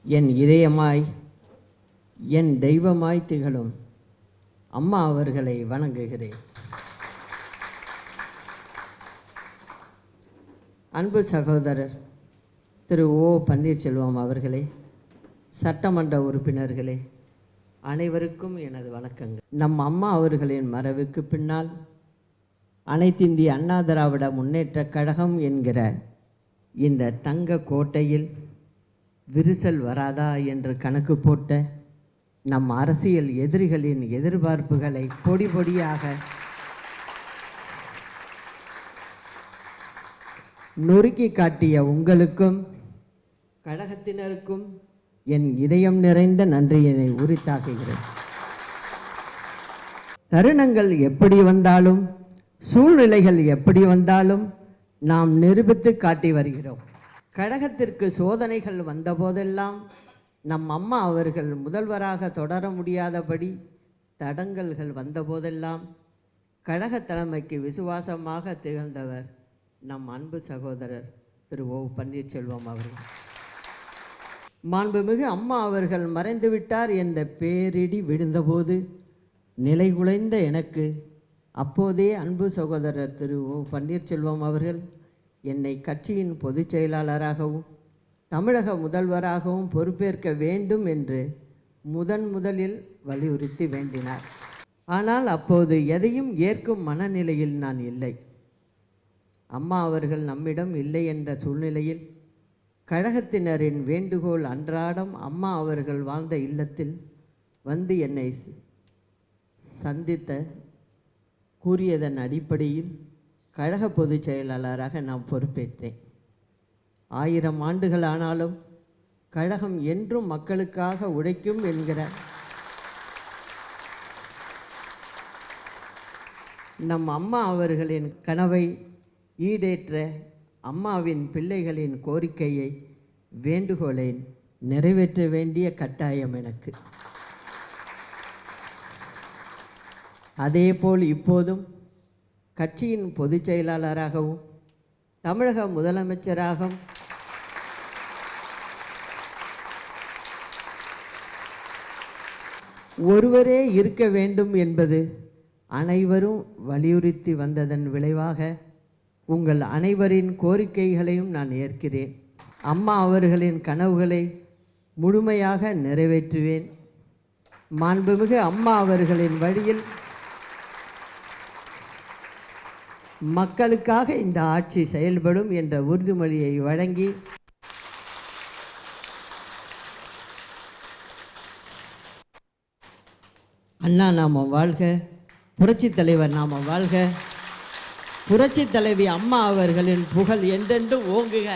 என் இதயமாய் என் தெய்வமாய் திகழும் அம்மா அவர்களை வணங்குகிறேன். அன்பு சகோதரர் திரு ஓ பன்னீர்செல்வம் அவர்களே, சட்டமன்ற உறுப்பினர்களே, அனைவருக்கும் எனது வணக்கங்கள். நம் அம்மா அவர்களின் மறைவுக்கு பின்னால் அனைத்திந்திய அண்ணா திராவிட முன்னேற்றக் கழகம் என்கிற இந்த தங்க கோட்டையில் விரிசல் வராதா என்று கணக்கு போட்ட நம் அரசியல் எதிரிகளின் எதிர்பார்ப்புகளை பொடி பொடியாக நொறுக்கி காட்டிய உங்களுக்கும் கழகத்தினருக்கும் என் இதயம் நிறைந்த நன்றியினை உரித்தாக்குகிறேன். தருணங்கள் எப்படி வந்தாலும், சூழ்நிலைகள் எப்படி வந்தாலும் நாம் நிரூபித்து காட்டி வருகிறோம். கழகத்திற்கு சோதனைகள் வந்தபோதெல்லாம் நம் அம்மா அவர்கள் முதல்வராக தொடர முடியாதபடி தடங்கல்கள் வந்தபோதெல்லாம் கழக தலைமைக்கு விசுவாசமாக திகழ்ந்தவர் நம் அன்பு சகோதரர் திரு ஓ பன்னீர்செல்வம் அவர்கள். மாண்புமிகு அம்மா அவர்கள் மறைந்துவிட்டார் என்ற பேரிடி விழுந்தபோது நிலைகுலைந்த எனக்கு அப்போதே அன்பு சகோதரர் திரு ஓ பன்னீர்செல்வம் அவர்கள் என்னை கட்சியின் பொதுச் செயலாளராகவும் தமிழக முதல்வராகவும் பொறுப்பேற்க வேண்டும் என்று முதலில் வலியுறுத்தி வேண்டினார். ஆனால் அப்போது எதையும் ஏற்கும் மனநிலையில் நான் இல்லை. அம்மா அவர்கள் நம்மிடம் இல்லை என்ற சூழ்நிலையில் கழகத்தினரின் வேண்டுகோள் அன்றாடம் அம்மா அவர்கள் வாழ்ந்த இல்லத்தில் வந்து என்னை சந்தித்த கூறியதன் அடிப்படையில் கழக பொதுச் செயலாளராக நான் பொறுப்பேற்றேன். 1000 ஆண்டுகள் ஆனாலும் கழகம் என்றும் மக்களுக்காக உழைக்கும் என்கிற நம் அம்மா அவர்களின் கனவை ஈடேற்ற அம்மாவின் பிள்ளைகளின் கோரிக்கையை வேண்டுகோளை நிறைவேற்ற வேண்டிய கட்டாயம் எனக்கு. அதேபோல் இப்போதும் கட்சியின் பொதுச் செயலாளராகவும் தமிழக முதலமைச்சராகவும் ஒருவரே இருக்க வேண்டும் என்பது அனைவரும் வலியுறுத்தி வந்ததன் விளைவாக உங்கள் அனைவரின் கோரிக்கைகளையும் நான் ஏற்கிறேன். அம்மா அவர்களின் கனவுகளை முழுமையாக நிறைவேற்றுவேன். மாண்புமிகு அம்மா அவர்களின் வழியில் மக்களுக்காக இந்த ஆட்சி செயல்படும் என்ற உறுதிமொழியை வழங்கி அண்ணா நாமம் வாழ்க, புரட்சித் தலைவர் நாமம் வாழ்க, புரட்சித் தலைவி அம்மா அவர்களின் புகழ் என்றென்றும் ஓங்குக.